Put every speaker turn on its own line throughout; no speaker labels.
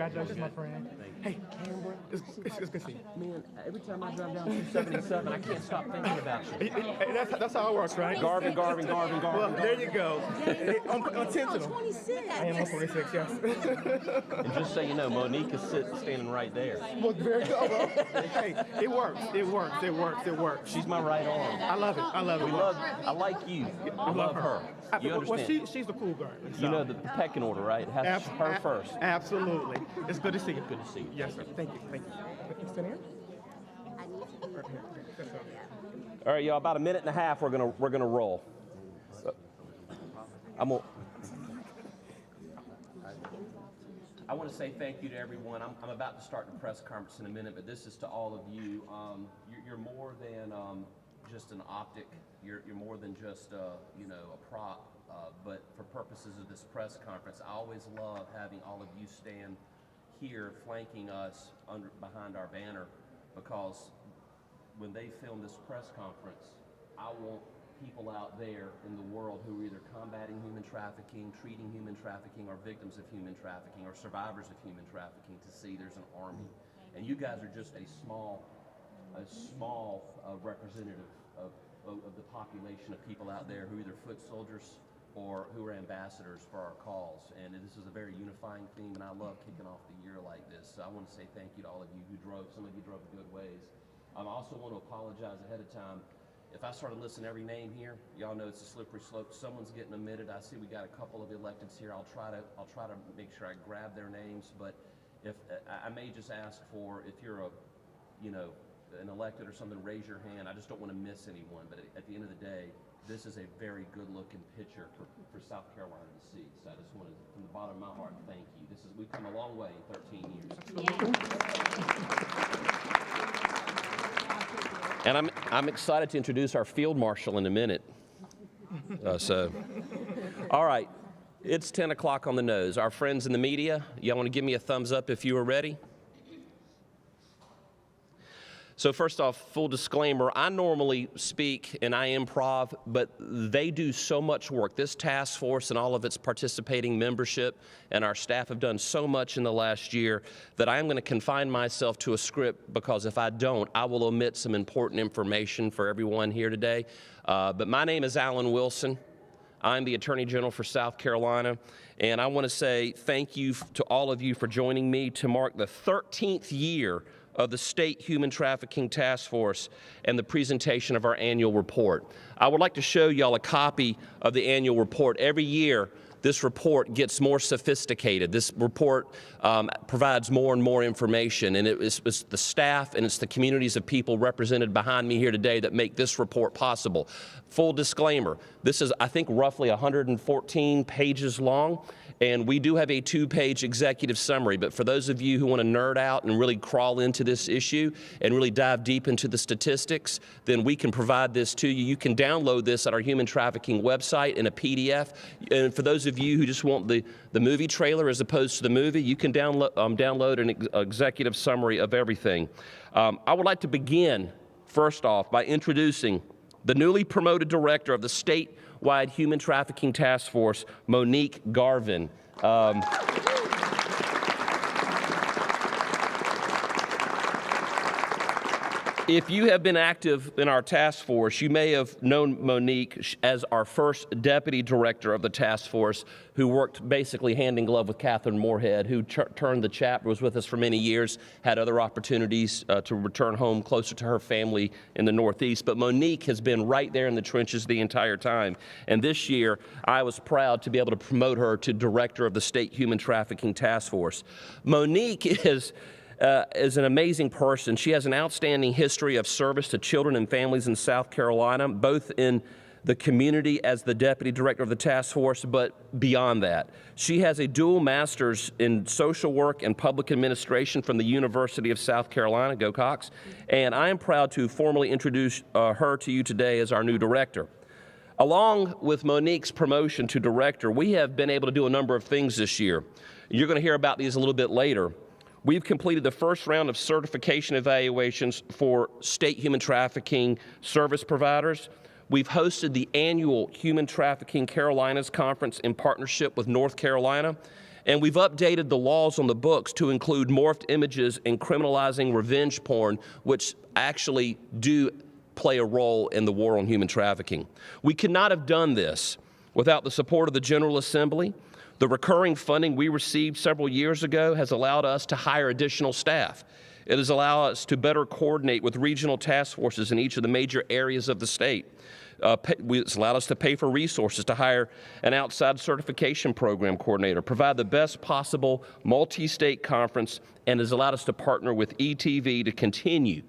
Congratulations, my friend. Hey, Amber, it's good to see you.
Man, every time I drive down 277, I can't stop thinking about you.
That's how it works, right?
Garvin.
Well, there you go. Intentional.
26.
I am on 26, yes.
And just so you know, Monique is standing right there.
Well, there you go, bro. Hey, it works.
She's my right arm.
I love it.
I like you. I love her. You understand?
Well, she's the cool girl. So.
You know the pecking order, right? It has her first.
Absolutely. It's good to see you.
Good to see you.
Yes, sir. Thank you. Stand here.
All right, y'all. About a minute and a half. We're gonna roll. I want to say thank you to everyone. I'm about to start the press conference in a minute, but this is to all of you. You're more than just an optic. You're more than just a prop. But for purposes of this press conference, I always love having all of you stand here flanking us behind our banner, because when they film this press conference, I want people out there in the world who are either combating human trafficking, treating human trafficking, or victims of human trafficking, or survivors of human trafficking to see there's an army. And you guys are just a small representative of the population of people out there who are either foot soldiers or who are ambassadors for our cause. And this is a very unifying theme, and I love kicking off the year like this. So I want to say thank you to all of you who drove. Some of you drove a good ways. I also want to apologize ahead of time. If I started listing every name here, y'all know it's a slippery slope. Someone's getting omitted. I see we got a couple of electeds here. I'll try to make sure I grab their names. But if I may just ask for, if you're an elected or something, raise your hand. I just don't want to miss anyone. But at the end of the day, this is a very good-looking picture for South Carolina to see. So I just want to, from the bottom of my heart, thank you. We've come a long way in 13 years. And I'm excited to introduce our field marshal in a minute. All right, it's 10 o'clock on the nose. Our friends in the media, y'all want to give me a thumbs up if you are ready? So first off, full disclaimer, I normally speak and I improv, but they do so much work. This task force and all of its participating membership and our staff have done so much in the last year that I am going to confine myself to a script, because if I don't, I will omit some important information for everyone here today. But my name is Alan Wilson. I'm the Attorney General for South Carolina, and I want to say thank you to all of you for joining me to mark the 13th year of the State Human Trafficking Task Force and the presentation of our annual report. I would like to show y'all a copy of the annual report. Every year, this report gets more sophisticated. This report provides more and more information, and it's the staff and it's the communities of people represented behind me here today that make this report possible. Full disclaimer, this is, I think, roughly 114 pages long, and we do have a 2-page executive summary, but for those of you who want to nerd out and really crawl into this issue and really dive deep into the statistics, then we can provide this to you. You can download this at our human trafficking website in a PDF, and for those of you who just want the movie trailer as opposed to the movie, you can download an executive summary of everything. I would like to begin, first off, by introducing the newly promoted director of the statewide Human Trafficking Task Force, Monique Garvin. If you have been active in our task force, you may have known Monique as our first deputy director of the task force, who worked basically hand in glove with Catherine Moorhead, who turned the chapter, was with us for many years, had other opportunities to return home closer to her family in the Northeast. But Monique has been right there in the trenches the entire time. And this year, I was proud to be able to promote her to director of the State Human Trafficking Task Force. Monique is an amazing person. She has an outstanding history of service to children and families in South Carolina, both in the community as the deputy director of the task force, but beyond that. She has a dual master's in social work and public administration from the University of South Carolina, go Cox, and I am proud to formally introduce her to you today as our new director. Along with Monique's promotion to director, we have been able to do a number of things this year. You're going to hear about these a little bit later. We've completed the first round of certification evaluations for state human trafficking service providers. We've hosted the annual Human Trafficking Carolinas Conference in partnership with North Carolina. And we've updated the laws on the books to include morphed images and criminalizing revenge porn, which actually do play a role in the war on human trafficking. We could not have done this without the support of the General Assembly. The recurring funding we received several years ago has allowed us to hire additional staff. It has allowed us to better coordinate with regional task forces in each of the major areas of the state. It's allowed us to pay for resources to hire an outside certification program coordinator, provide the best possible multi-state conference, and has allowed us to partner with ETV to continue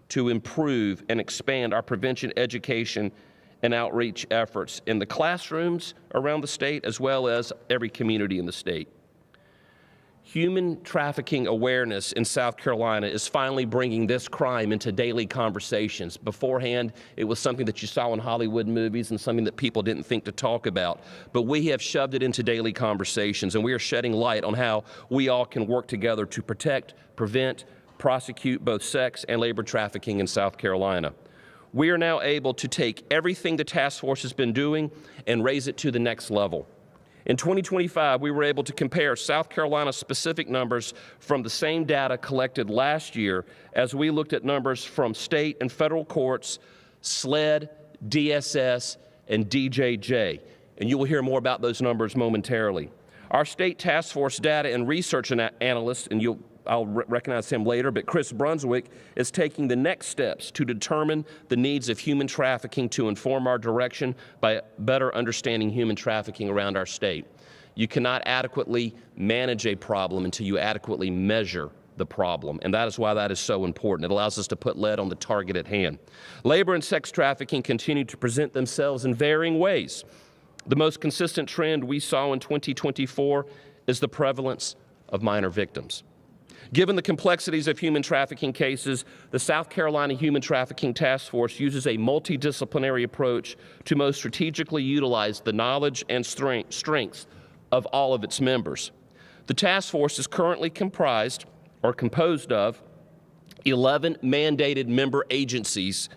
to improve and expand our prevention education and outreach efforts in the classrooms around the state as well as every community in the state. Human trafficking awareness in South Carolina is finally bringing this crime into daily conversations. Beforehand, it was something that you saw in Hollywood movies and something that people didn't think to talk about. But we have shoved it into daily conversations, and we are shedding light on how we all can work together to protect, prevent, prosecute both sex and labor trafficking in South Carolina. We are now able to take everything the task force has been doing and raise it to the next level. In 2025, we were able to compare South Carolina-specific numbers from the same data collected last year as we looked at numbers from state and federal courts, SLED, DSS, and DJJ. And you will hear more about those numbers momentarily. Our state task force data and research analyst, and I'll recognize him later, but Chris Brunswick is taking the next steps to determine the needs of human trafficking to inform our direction by better understanding human trafficking around our state. You cannot adequately manage a problem until you adequately measure the problem, and that is why that is so important. It allows us to put lead on the target at hand. Labor and sex trafficking continue to present themselves in varying ways. The most consistent trend we saw in 2024 is the prevalence of minor victims. Given the complexities of human trafficking cases, the South Carolina Human Trafficking Task Force uses a multidisciplinary approach to most strategically utilize the knowledge and strengths of all of its members. The task force is currently composed of 11 mandated member agencies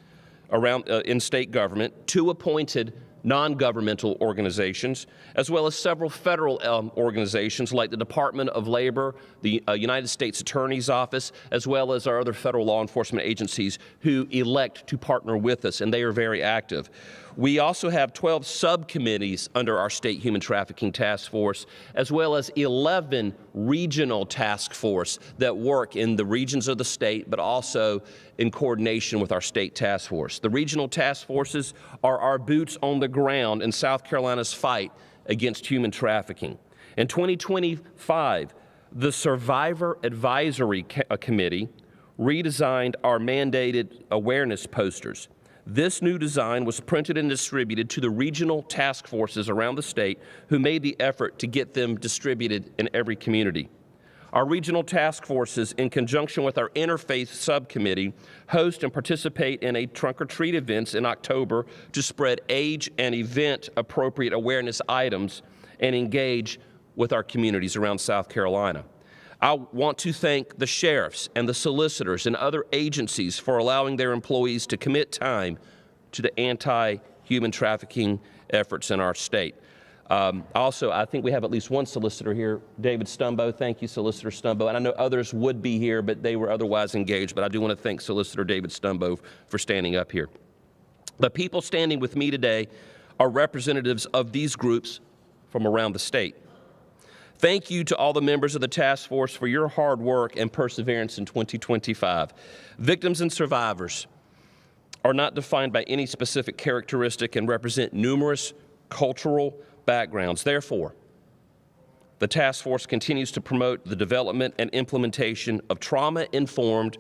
around in state government, 2 appointed non-governmental organizations, as well as several federal organizations like the Department of Labor, the United States Attorney's Office, as well as our other federal law enforcement agencies who elect to partner with us, and they are very active. We also have 12 subcommittees under our state human trafficking task force, as well as 11 regional task force that work in the regions of the state, but also in coordination with our state task force. The regional task forces are our boots on the ground in South Carolina's fight against human trafficking. In 2025, the Survivor Advisory Committee redesigned our mandated awareness posters. This new design was printed and distributed to the regional task forces around the state who made the effort to get them distributed in every community. Our regional task forces, in conjunction with our interfaith subcommittee, host and participate in a trunk or treat events in October to spread age and event appropriate awareness items and engage with our communities around South Carolina. I want to thank the sheriffs and the solicitors and other agencies for allowing their employees to commit time to the anti-human trafficking efforts in our state. Also, I think we have at least one solicitor here, David Stumbo. Thank you, Solicitor Stumbo. And I know others would be here, but they were otherwise engaged. But I do want to thank Solicitor David Stumbo for standing up here. The people standing with me today are representatives of these groups from around the state. Thank you to all the members of the task force for your hard work and perseverance in 2025. Victims and survivors are not defined by any specific characteristic and represent numerous cultural backgrounds. Therefore, the task force continues to promote the development and implementation of trauma-informed,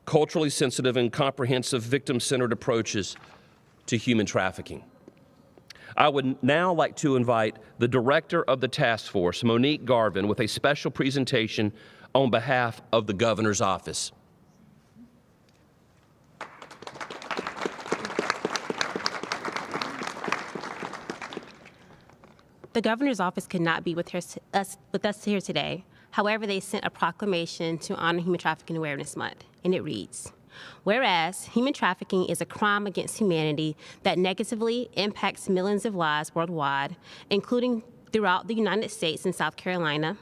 culturally sensitive, and comprehensive victim-centered approaches to human trafficking. I would now like to invite the director of the task force, Monique Garvin, with a special presentation on behalf of the governor's office.
The governor's office could not be with us here today. However, they sent a proclamation to honor Human Trafficking Awareness Month, and it reads, "Whereas human trafficking is a crime against humanity that negatively impacts millions of lives worldwide, including throughout the United States and South Carolina,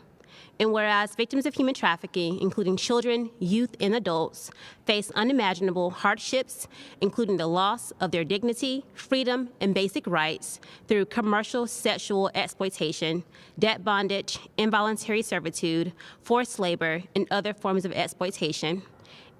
And whereas victims of human trafficking, including children, youth, and adults, face unimaginable hardships, including the loss of their dignity, freedom, and basic rights through commercial sexual exploitation, debt bondage, involuntary servitude, forced labor, and other forms of exploitation.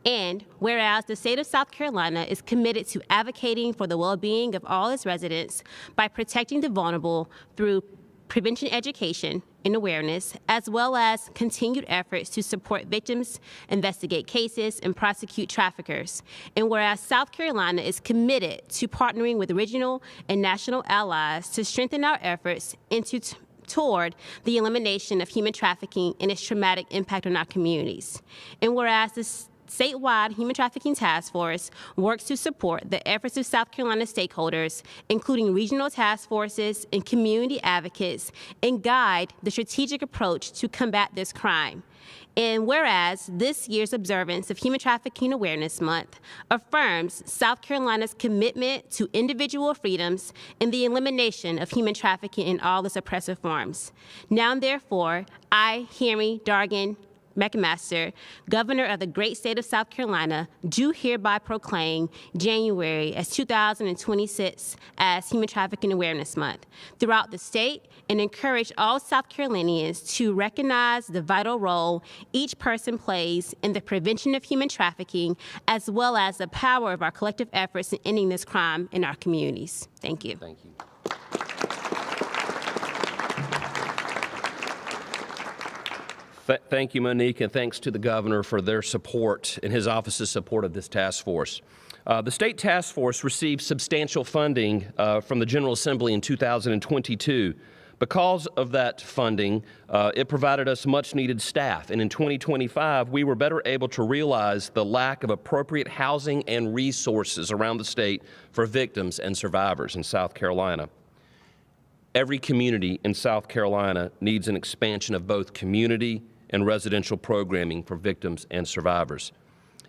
And whereas the state of South Carolina is committed to advocating for the well-being of all its residents by protecting the vulnerable through prevention education and awareness, as well as continued efforts to support victims, investigate cases, and prosecute traffickers. And whereas South Carolina is committed to partnering with regional and national allies to strengthen our efforts toward the elimination of human trafficking and its traumatic impact on our communities. And whereas the statewide Human Trafficking Task Force works to support the efforts of South Carolina stakeholders, including regional task forces and community advocates, and guide the strategic approach to combat this crime. And whereas this year's observance of Human Trafficking Awareness Month affirms South Carolina's commitment to individual freedoms and the elimination of human trafficking in all its oppressive forms. Now, therefore, I, Henry Dargan McMaster, Governor of the great state of South Carolina, do hereby proclaim January as 2026 as Human Trafficking Awareness Month throughout the state and encourage all South Carolinians to recognize the vital role each person plays in the prevention of human trafficking, as well as the power of our collective efforts in ending this crime in our communities. Thank you.
Thank you. Thank you, Monique, and thanks to the governor for their support and his office's support of this task force. The state task force received substantial funding from the General Assembly in 2022. Because of that funding, it provided us much-needed staff, and in 2025, we were better able to realize the lack of appropriate housing and resources around the state for victims and survivors in South Carolina. Every community in South Carolina needs an expansion of both community and residential programming for victims and survivors.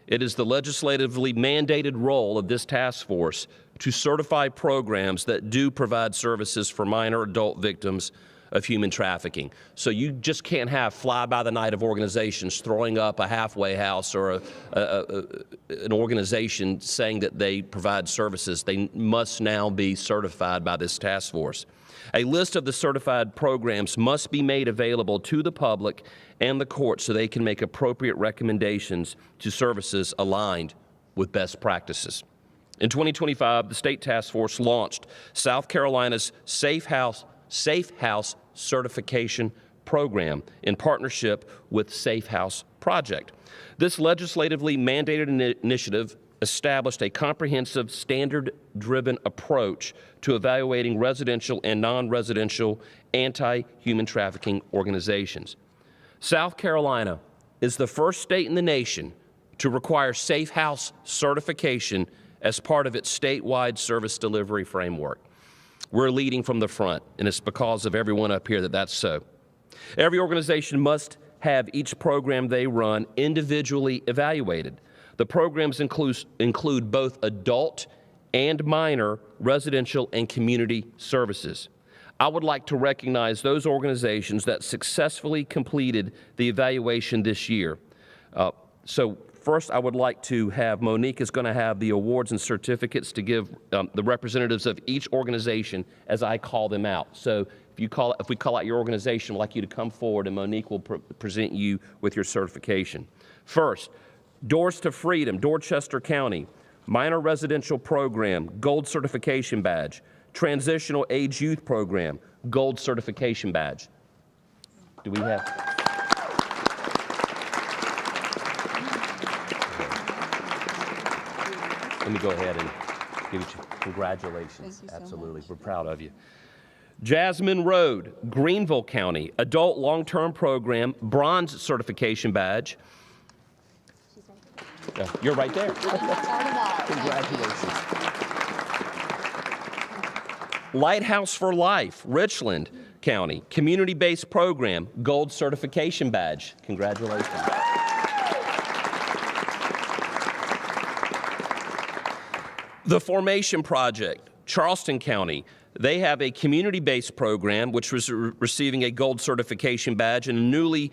It is the legislatively mandated role of this task force to certify programs that do provide services for minor adult victims of human trafficking. So you just can't have fly-by-the-night of organizations throwing up a halfway house or an organization saying that they provide services. They must now be certified by this task force. A list of the certified programs must be made available to the public and the court so they can make appropriate recommendations to services aligned with best practices. In 2025, the state task force launched South Carolina's Safe House Certification Program in partnership with Safe House Project. This legislatively mandated initiative established a comprehensive, standard-driven approach to evaluating residential and non-residential anti-human trafficking organizations. South Carolina is the first state in the nation to require Safe House certification as part of its statewide service delivery framework. We're leading from the front, and it's because of everyone up here that that's so. Every organization must have each program they run individually evaluated. The programs include both adult and minor residential and community services. I would like to recognize those organizations that successfully completed the evaluation this year. So first, I would like to have Monique is going to have the awards and certificates to give the representatives of each organization as I call them out. So if we call out your organization, I'd like you to come forward and Monique will present you with your certification. First, Doors to Freedom, Dorchester County, Minor Residential Program, Gold Certification Badge, Transitional Age Youth Program, Gold Certification Badge. Do we have? Let me go ahead and give you congratulations.
Thank you so
Absolutely.
much.
We're proud of you. Jasmine Road, Greenville County, Adult Long-Term Program, Bronze Certification Badge. You're right there. Congratulations. Lighthouse for Life, Richland County, Community-Based Program, Gold Certification Badge. Congratulations. The Formation Project, Charleston County, They have a community-based program, which was receiving a gold certification badge, and a newly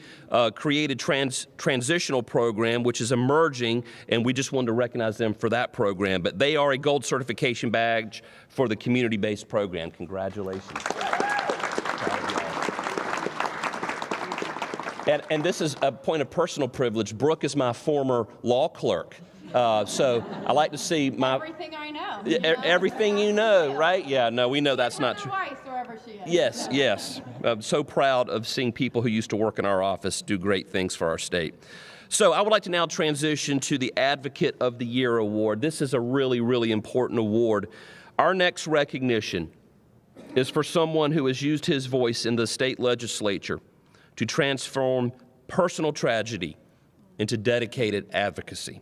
created transitional program, which is emerging, and we just wanted to recognize them for that program. But they are a gold certification badge for the community-based program. Congratulations. And this is a point of personal privilege. Brooke is my former law clerk. So I like to see my...
Everything I know.
Everything you know, right? Yeah, no, we know that's not true.
Twice, wherever she is.
Yes, yes. I'm so proud of seeing people who used to work in our office do great things for our state. So I would like to now transition to the Advocate of the Year Award. This is a really, really important award. Our next recognition is for someone who has used his voice in the state legislature to transform personal tragedy into dedicated advocacy.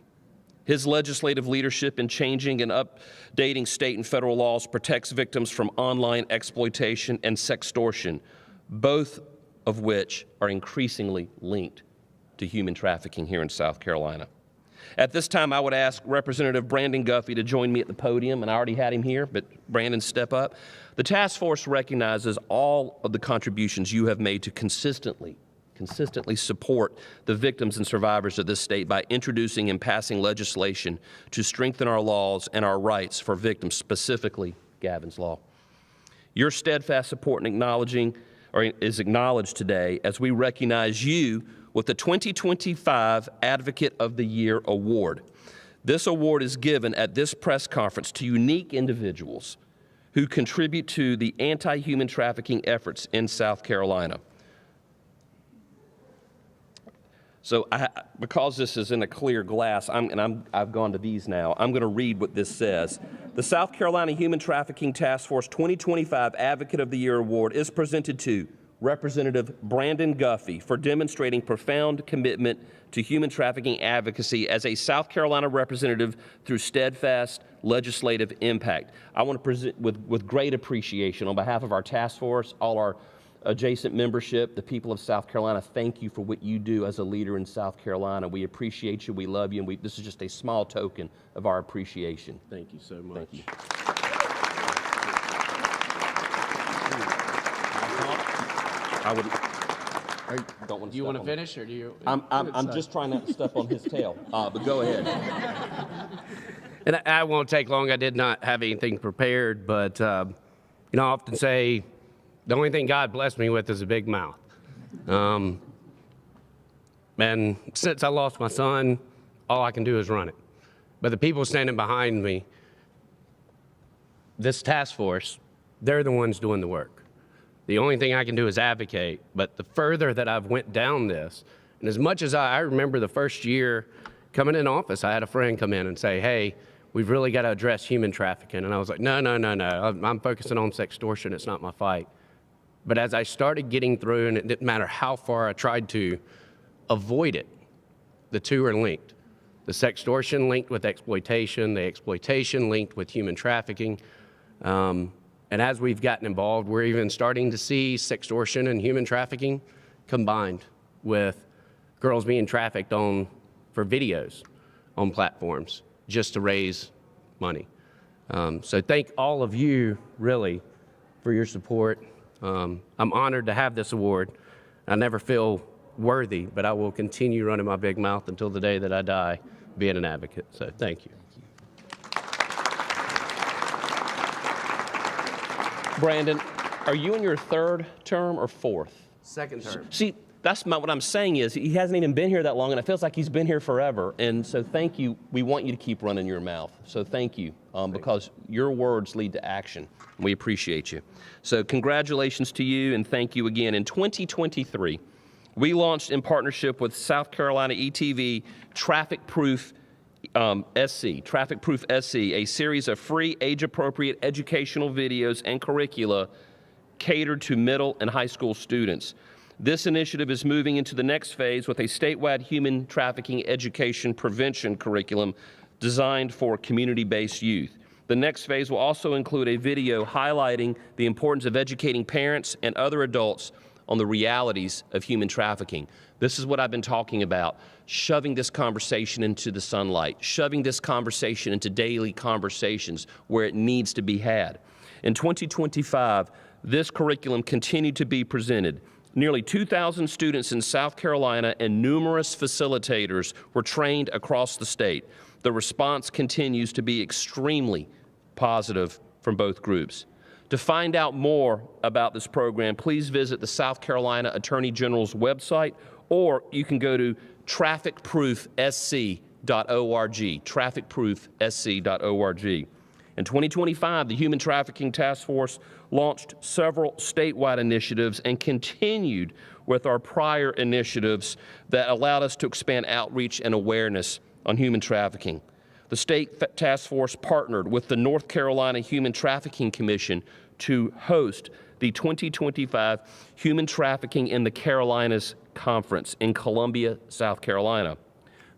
His legislative leadership in changing and updating state and federal laws protects victims from online exploitation and sextortion, both of which are increasingly linked to human trafficking here in South Carolina. At this time, I would ask Representative Brandon Guffey to join me at the podium, and I already had him here, but Brandon, step up. The task force recognizes all of the contributions you have made to consistently support the victims and survivors of this state by introducing and passing legislation to strengthen our laws and our rights for victims, specifically Gavin's Law. Your steadfast support is acknowledged today as we recognize you with the 2025 Advocate of the Year Award. This award is given at this press conference to unique individuals who contribute to the anti-human trafficking efforts in South Carolina. So because this is in a clear glass, I've gone to these now, I'm going to read what this says. The South Carolina Human Trafficking Task Force 2025 Advocate of the Year Award is presented to Representative Brandon Guffey for demonstrating profound commitment to human trafficking advocacy as a South Carolina representative through steadfast legislative impact. I want to present with great appreciation on behalf of our task force, all our adjacent membership, the people of South Carolina, thank you for what you do as a leader in South Carolina. We appreciate you, we love you, and this is just a small token of our appreciation.
Thank you so much.
Thank you. I would. Don't want to.
Do you want to finish, or do you?
I'm just trying not to step on his tail, but go ahead.
And I won't take long. I did not have anything prepared, but I often say the only thing God blessed me with is a big mouth. And since I lost my son, all I can do is run it. But the people standing behind me, this task force, they're the ones doing the work. The only thing I can do is advocate, but the further that I've went down this, and as much as I remember the first year coming in office, I had a friend come in and say, hey, we've really got to address human trafficking. And I was like, no, I'm focusing on sextortion, it's not my fight. But as I started getting through, and it didn't matter how far I tried to avoid it, the two are linked. The sextortion linked with exploitation, the exploitation linked with human trafficking. And as we've gotten involved, we're even starting to see sextortion and human trafficking combined with girls being trafficked for videos on platforms just to raise money. So thank all of you, really, for your support. I'm honored to have this award. I never feel worthy, but I will continue running my big mouth until the day that I die being an advocate. So thank you.
Brandon, are you in your third term or fourth?
Second term.
See, that's what I'm saying is he hasn't even been here that long, and it feels like he's been here forever. And so thank you. We want you to keep running your mouth. So thank you, because your words lead to action. We appreciate you. So congratulations to you, and thank you again. In 2023, we launched in partnership with South Carolina ETV Traffic Proof Traffic Proof SC, a series of free, age-appropriate educational videos and curricula catered to middle and high school students. This initiative is moving into the next phase with a statewide human trafficking education prevention curriculum designed for community-based youth. The next phase will also include a video highlighting the importance of educating parents and other adults on the realities of human trafficking. This is what I've been talking about, shoving this conversation into the sunlight, shoving this conversation into daily conversations where it needs to be had. In 2025, this curriculum continued to be presented. Nearly 2,000 students in South Carolina and numerous facilitators were trained across the state. The response continues to be extremely positive from both groups. To find out more about this program, please visit the South Carolina Attorney General's website, or you can go to trafficproofsc.org, trafficproofsc.org. In 2025, the Human Trafficking Task Force launched several statewide initiatives and continued with our prior initiatives that allowed us to expand outreach and awareness on human trafficking. The state task force partnered with the North Carolina Human Trafficking Commission to host the 2025 Human Trafficking in the Carolinas Conference in Columbia, South Carolina.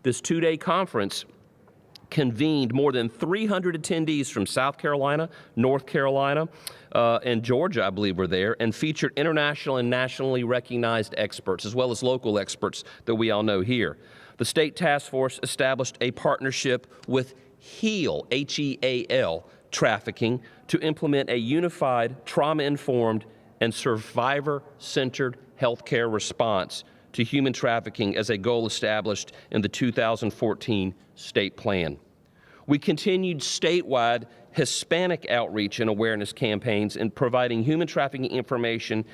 This two-day conference convened more than 300 attendees from South Carolina, North Carolina, and Georgia, I believe, were there, and featured international and nationally recognized experts, as well as local experts that we all know here. The state task force established a partnership with HEAL, H-E-A-L, Trafficking, to implement a unified, trauma-informed, and survivor-centered healthcare response to human trafficking as a goal established in the 2014 state plan. We continued statewide Hispanic outreach and awareness campaigns in providing human trafficking information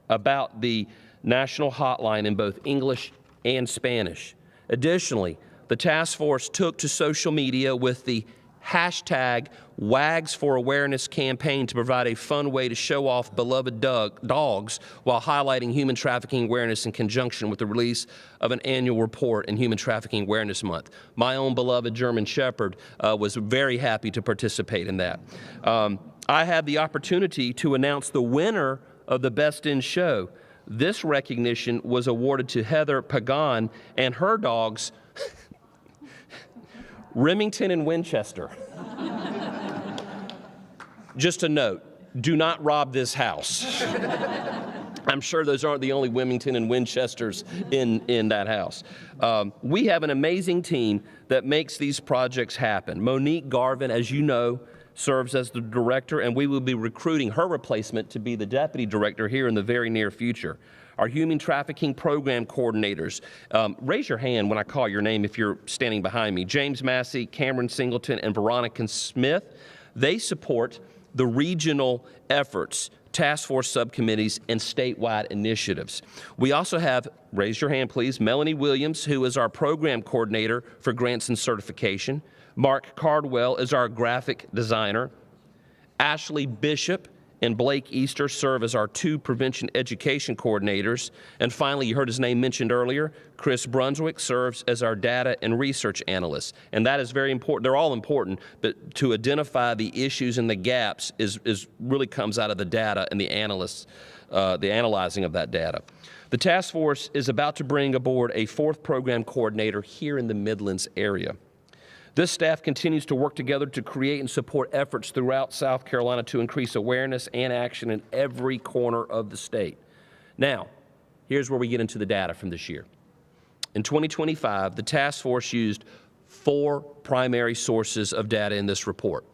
about the national hotline in both English and Spanish. Additionally, the task force took to social media with the hashtag Wags for Awareness campaign to provide a fun way to show off beloved dogs while highlighting human trafficking awareness in conjunction with the release of an annual report in Human Trafficking Awareness Month. My own beloved German Shepherd was very happy to participate in that. I had the opportunity to announce the winner of the Best in Show. This recognition was awarded to Heather Pagan and her dogs, Remington and Winchester. Just a note, do not rob this house. I'm sure those aren't the only Remington and Winchesters in that house. We have an amazing team that makes these projects happen. Monique Garvin, as you know, serves as the director, and we will be recruiting her replacement to be the deputy director here in the very near future. Our human trafficking program coordinators, raise your hand when I call your name if you're standing behind me. James Massey, Cameron Singleton, and Veronica Smith. They support the regional efforts, task force subcommittees, and statewide initiatives. We also have, raise your hand please, Melanie Williams, who is our program coordinator for grants and certification. Mark Cardwell is our graphic designer. Ashley Bishop and Blake Easter serve as our two prevention education coordinators. And finally, you heard his name mentioned earlier, Chris Brunswick serves as our data and research analyst. And that is very important. They're all important, but to identify the issues and the gaps is really comes out of the data and the analysts, the analyzing of that data. The task force is about to bring aboard a fourth program coordinator here in the Midlands area. This staff continues to work together to create and support efforts throughout South Carolina to increase awareness and action in every corner of the state. Now, here's where we get into the data from this year. In 2025, the task force used 4 primary sources of data in this report.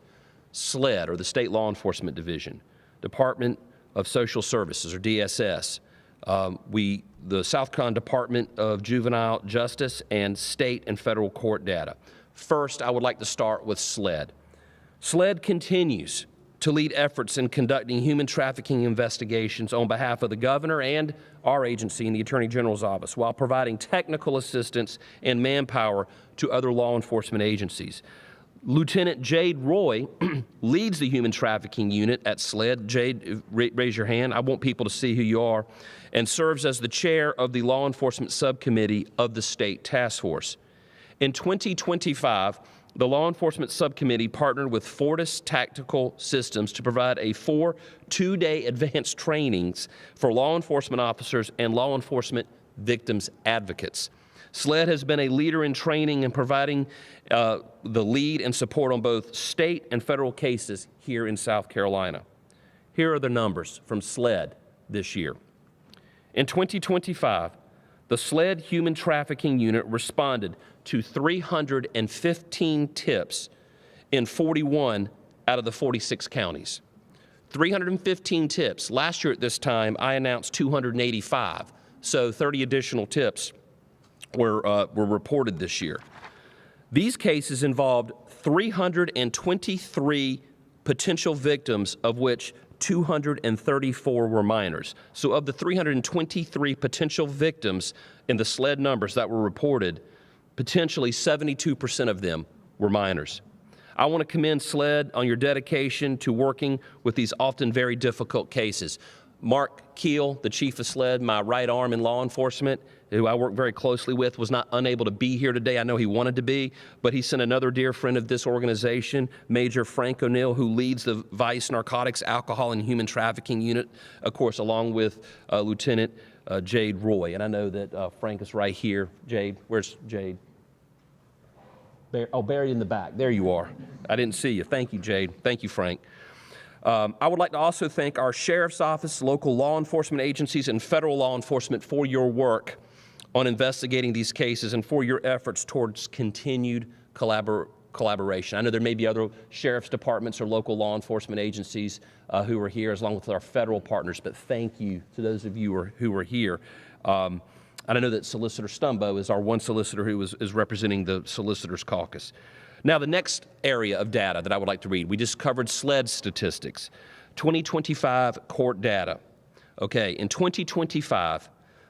SLED, or the State Law Enforcement Division, Department of Social Services, or DSS, the South Carolina Department of Juvenile Justice, and state and federal court data. First, I would like to start with SLED. SLED continues to lead efforts in conducting human trafficking investigations on behalf of the governor and our agency in the Attorney General's office, while providing technical assistance and manpower to other law enforcement agencies. Lieutenant Jade Roy leads the human trafficking unit at SLED. Jade, raise your hand. I want people to see who you are. And serves as the chair of the law enforcement subcommittee of the state task force. In 2025, the Law Enforcement Subcommittee partnered with Fortis Tactical Systems to provide a 4 two-day advanced trainings for law enforcement officers and law enforcement victims advocates. SLED has been a leader in training and providing the lead and support on both state and federal cases here in South Carolina. Here are the numbers from SLED this year. In 2025, the SLED Human Trafficking Unit responded to 315 tips in 41 out of the 46 counties. 315 tips. Last year at this time, I announced 285, so 30 additional tips were reported this year. These cases involved 323 potential victims, of which 234 were minors. So of the 323 potential victims in the SLED numbers that were reported, potentially 72% of them were minors. I want to commend SLED on your dedication to working with these often very difficult cases. Mark Keel, the chief of SLED, my right arm in law enforcement, who I work very closely with, was not unable to be here today. I know he wanted to be, but he sent another dear friend of this organization, Major Frank O'Neill, who leads the Vice Narcotics, Alcohol, and Human Trafficking Unit, of course, along with Lieutenant Jade Roy. And I know that Frank is right here. Jade, where's Jade? Buried in the back. There you are. I didn't see you. Thank you, Jade. Thank you, Frank. I would like to also thank our sheriff's office, local law enforcement agencies, and federal law enforcement for your work on investigating these cases and for your efforts towards continued collaboration. I know there may be other sheriff's departments or local law enforcement agencies who are here, along with our federal partners, but thank you to those of you who are here. And I know that Solicitor Stumbo is our one solicitor who is representing the Solicitors Caucus. Now, the next area of data that I would like to read, we just covered SLED statistics, 2025 court data. Okay, in 2025,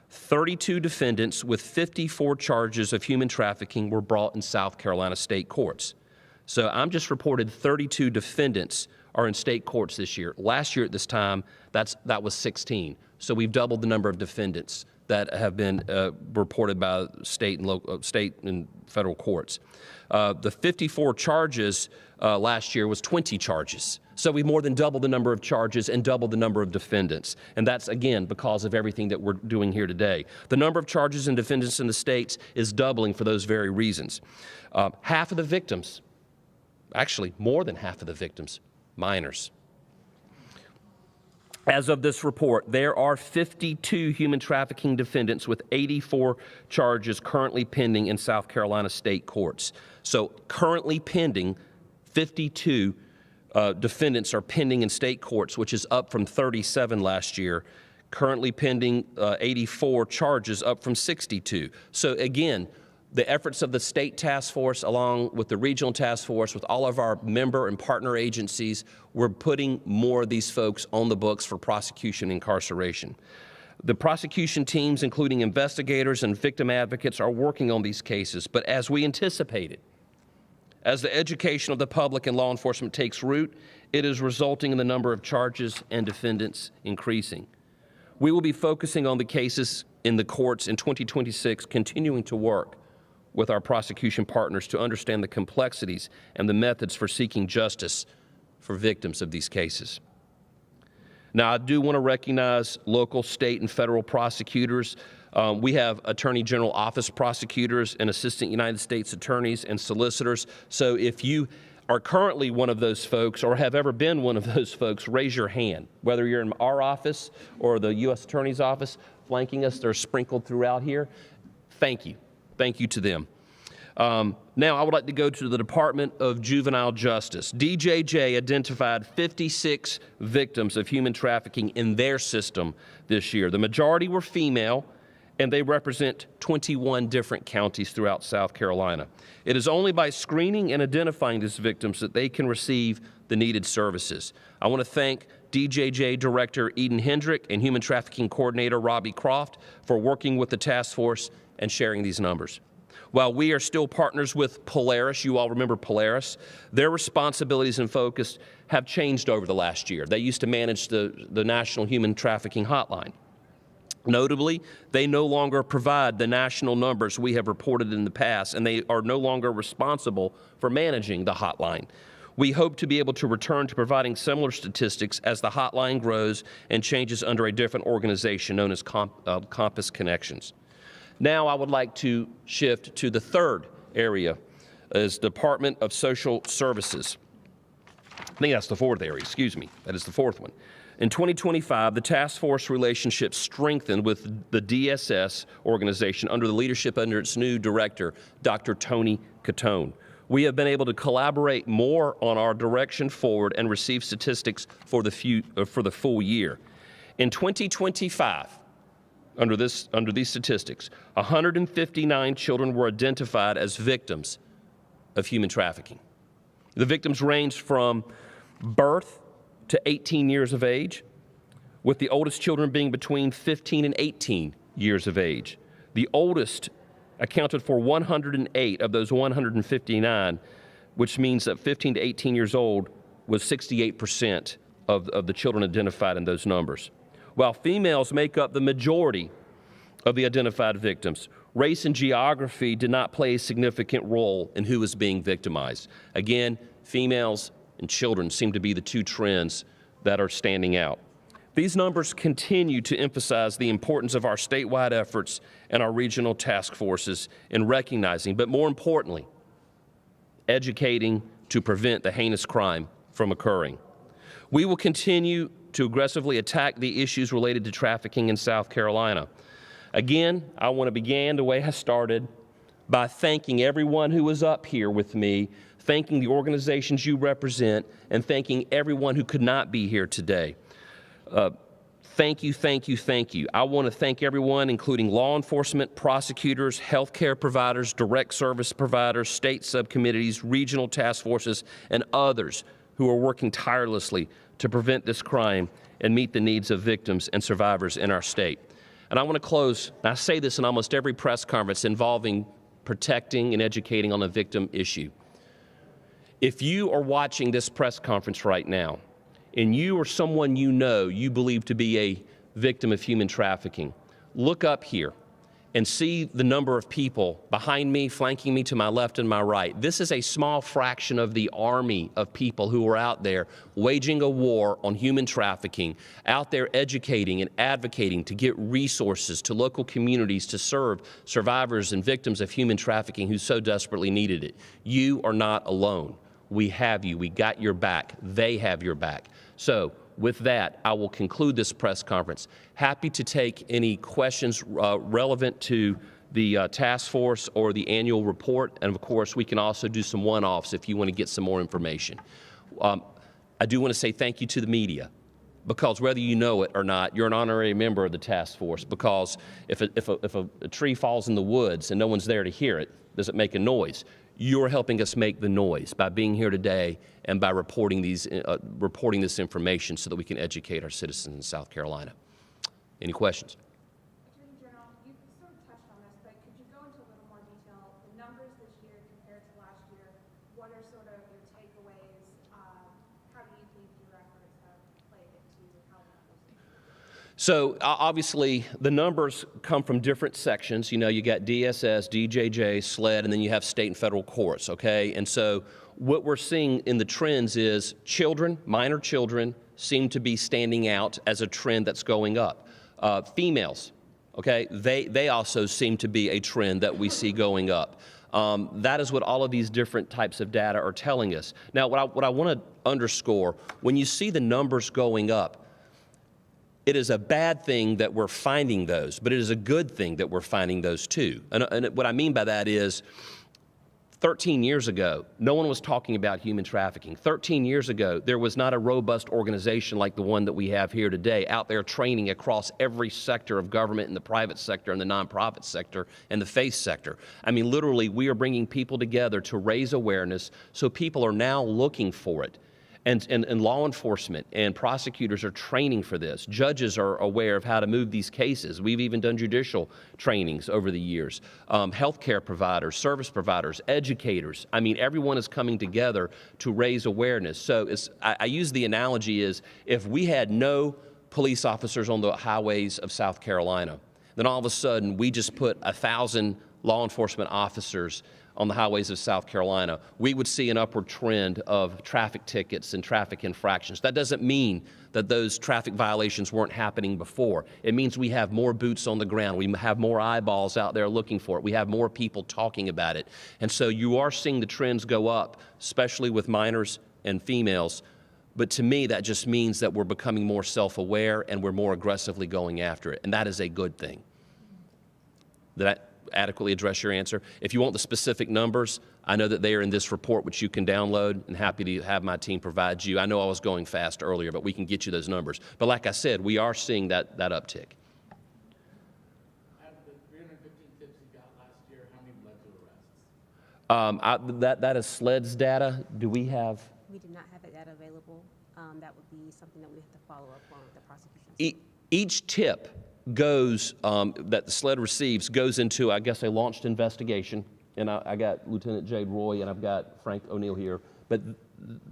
32 defendants with 54 charges of human trafficking were brought in South Carolina state courts. So I'm just reported 32 defendants are in state courts this year. Last year at this time, that was 16. So we've doubled the number of defendants that have been reported by state and federal courts. The 54 charges last year was 20 charges. So we more than doubled the number of charges and doubled the number of defendants. And that's, again, because of everything that we're doing here today. The number of charges and defendants in the states is doubling for those very reasons. Half of the victims, actually more than half of the victims, minors. As of this report, there are 52 human trafficking defendants with 84 charges currently pending in South Carolina state courts. So currently pending, 52 defendants are pending in state courts, which is up from 37 last year. Currently pending 84 charges, up from 62. So again, the efforts of the state task force along with the regional task force, with all of our member and partner agencies, we're putting more of these folks on the books for prosecution and incarceration. The prosecution teams, including investigators and victim advocates, are working on these cases, but as we anticipated, as the education of the public and law enforcement takes root, it is resulting in the number of charges and defendants increasing. We will be focusing on the cases in the courts in 2026, continuing to work with our prosecution partners to understand the complexities and the methods for seeking justice for victims of these cases. Now, I do want to recognize local, state, and federal prosecutors. We have Attorney General Office prosecutors and Assistant United States attorneys and solicitors. So if you are currently one of those folks or have ever been one of those folks, raise your hand. Whether you're in our office or the U.S. Attorney's Office flanking us, they're sprinkled throughout here. Thank you. Thank you to them. Now, I would like to go to the Department of Juvenile Justice. DJJ identified 56 victims of human trafficking in their system this year. The majority were female, and they represent 21 different counties throughout South Carolina. It is only by screening and identifying these victims that they can receive the needed services. I want to thank DJJ Director Eden Hendrick and Human Trafficking Coordinator Robbie Croft for working with the task force and sharing these numbers. While we are still partners with Polaris, you all remember Polaris, their responsibilities and focus have changed over the last year. They used to manage the National Human Trafficking Hotline. Notably, they no longer provide the national numbers we have reported in the past, and they are no longer responsible for managing the hotline. We hope to be able to return to providing similar statistics as the hotline grows and changes under a different organization known as Compass Connections. Now I would like to shift to the third area, is Department of Social Services. I think that's the fourth area, excuse me. That is the fourth one. In 2025, the task force relationship strengthened with the DSS organization under the leadership under its new director, Dr. Tony Catone. We have been able to collaborate more on our direction forward and receive statistics for the full year. In 2025, under these statistics, 159 children were identified as victims of human trafficking. The victims ranged from birth to 18 years of age, with the oldest children being between 15 and 18 years of age. The oldest accounted for 108 of those 159, which means that 15 to 18 years old was 68% of the children identified in those numbers. While females make up the majority of the identified victims, race and geography did not play a significant role in who was being victimized. Again, females and children seem to be the two trends that are standing out. These numbers continue to emphasize the importance of our statewide efforts and our regional task forces in recognizing, but more importantly, educating to prevent the heinous crime from occurring. We will continue to aggressively attack the issues related to trafficking in South Carolina. Again, I want to begin the way I started by thanking everyone who was up here with me, thanking the organizations you represent, and thanking everyone who could not be here today. Thank you, thank you, thank you. I want to thank everyone, including law enforcement, prosecutors, healthcare providers, direct service providers, state subcommittees, regional task forces, and others who are working tirelessly to prevent this crime and meet the needs of victims and survivors in our state. And I want to close, and I say this in almost every press conference involving protecting and educating on the victim issue. If you are watching this press conference right now, and you or someone you know you believe to be a victim of human trafficking, look up here and see the number of people behind me, flanking me to my left and my right. This is a small fraction of the army of people who are out there waging a war on human trafficking, out there educating and advocating to get resources to local communities to serve survivors and victims of human trafficking who so desperately needed it. You are not alone. We have you. We got your back. They have your back. So with that, I will conclude this press conference. Happy to take any questions relevant to the task force or the annual report. And of course, we can also do some one-offs if you want to get some more information. I do want to say thank you to the media, because whether you know it or not, you're an honorary member of the task force, because if a tree falls in the woods and no one's there to hear it, does it make a noise? You're helping us make the noise by being here today and by reporting this information so that we can educate our citizens in South Carolina. Any questions?
Attorney General, you sort of touched on this, but could you go into a little more detail? The numbers this year compared to last year, what are sort of your takeaways? How do you think your efforts have played into how that was?
So obviously the numbers come from different sections. You know, you got DSS, DJJ, SLED, and then you have state and federal courts, okay? And so what we're seeing in the trends is children, minor children, seem to be standing out as a trend that's going up. Females, okay, they also seem to be a trend that we see going up. That is what all of these different types of data are telling us. Now, what I want to underscore, when you see the numbers going up, it is a bad thing that we're finding those, but it is a good thing that we're finding those too. And what I mean by that is 13 years ago, no one was talking about human trafficking. 13 years ago, there was not a robust organization like the one that we have here today out there training across every sector of government, in the private sector and the nonprofit sector and the faith sector. I mean, literally, we are bringing people together to raise awareness, so people are now looking for it. And law enforcement and prosecutors are training for this. Judges are aware of how to move these cases. We've even done judicial trainings over the years. Healthcare providers, service providers, educators. I mean, everyone is coming together to raise awareness. So I use the analogy is, if we had no police officers on the highways of South Carolina, then all of a sudden we just put 1,000 law enforcement officers on the highways of South Carolina, we would see an upward trend of traffic tickets and traffic infractions. That doesn't mean that those traffic violations weren't happening before. It means we have more boots on the ground. We have more eyeballs out there looking for it. We have more people talking about it. And so you are seeing the trends go up, especially with minors and females. But to me, that just means that we're becoming more self-aware and we're more aggressively going after it. And that is a good thing. adequately address your answer. If you want the specific numbers, I know that they are in this report, which you can download, and happy to have my team provide you. I know I was going fast earlier, but we can get you those numbers. But like I said, we are seeing that uptick.
Out of the 315 tips you got last year, how many led to arrests?
That is SLED's data. Do we have?
We did not have that data available. That would be something that we have to follow up on with the prosecution.
Each tip goes, that the SLED receives, goes into, I guess, a launched investigation. And I got Lieutenant Jade Roy and I've got Frank O'Neill here. But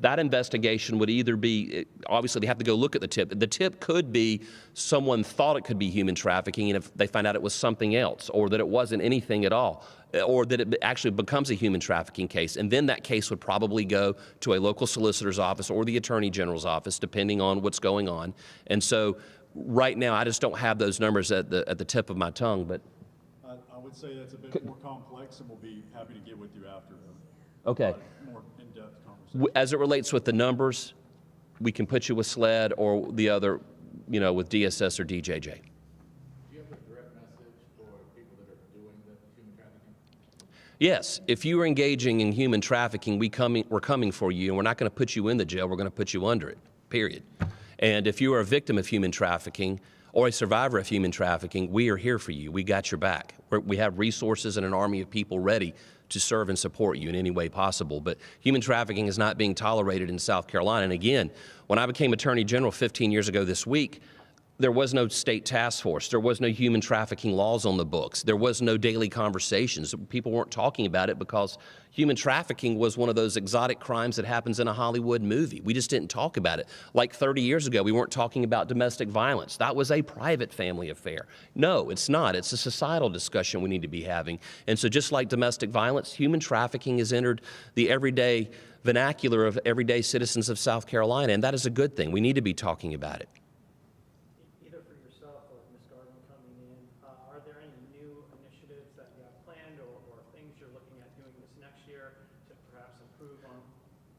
that investigation would either be, obviously they have to go look at the tip. The tip could be someone thought it could be human trafficking, and if they find out it was something else, or that it wasn't anything at all, or that it actually becomes a human trafficking case. And then that case would probably go to a local solicitor's office or the attorney general's office, depending on what's going on. And so right now, I just don't have those numbers at the tip of my tongue, but.
I would say that's a bit more complex, and we'll be happy to get with you after.
Okay.
More in-depth conversation.
As it relates with the numbers, we can put you with SLED or the other, with DSS or DJJ.
Do you have a direct message for people that are doing the human trafficking?
Yes, if you are engaging in human trafficking, we're coming for you, and we're not going to put you in the jail, we're going to put you under it, period. And if you are a victim of human trafficking or a survivor of human trafficking, we are here for you. We got your back. We have resources and an army of people ready to serve and support you in any way possible. But human trafficking is not being tolerated in South Carolina. And again, when I became Attorney General 15 years ago this week, there was no state task force. There was no human trafficking laws on the books. There was no daily conversations. People weren't talking about it because human trafficking was one of those exotic crimes that happens in a Hollywood movie. We just didn't talk about it. Like 30 years ago, we weren't talking about domestic violence. That was a private family affair. No, it's not. It's a societal discussion we need to be having. And so just like domestic violence, human trafficking has entered the everyday vernacular of everyday citizens of South Carolina, and that is a good thing. We need to be talking about it.
Either for yourself or Ms. Garland coming in, are there any new initiatives that you have planned or things you're looking at doing this next year to perhaps improve on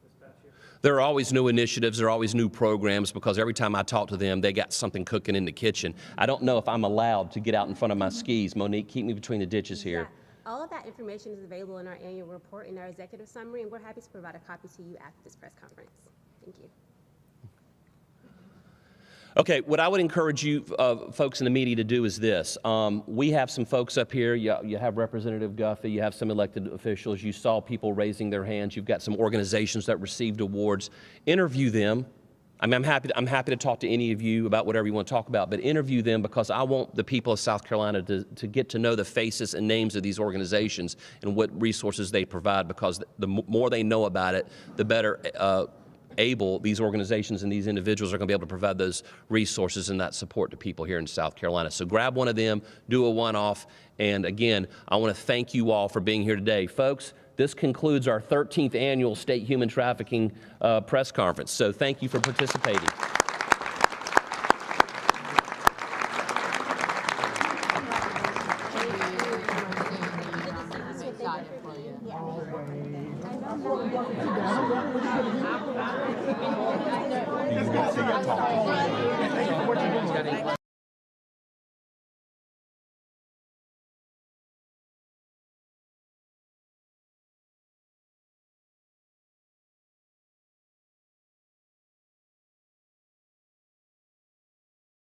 this past year?
There are always new initiatives, there are always new programs, because every time I talk to them, they got something cooking in the kitchen. I don't know if I'm allowed to get out in front of my skis. Monique, keep me between the ditches here.
Yeah. All of that information is available in our annual report and our executive summary, and we're happy to provide a copy to you after this press conference. Thank you.
Okay, what I would encourage you folks in the media to do is this. We have some folks up here. You have Representative Guffey. You have some elected officials. You saw people raising their hands. You've got some organizations that received awards. Interview them. I mean, I'm happy to talk to any of you about whatever you want to talk about, but interview them, because I want the people of South Carolina to get to know the faces and names of these organizations and what resources they provide, because the more they know about it, the better able these organizations and these individuals are going to be able to provide those resources and that support to people here in South Carolina. So grab one of them, do a one-off, and again, I want to thank you all for being here today. Folks, this concludes our 13th annual State Human Trafficking Press Conference. So thank you for participating.
You can see I talked to you.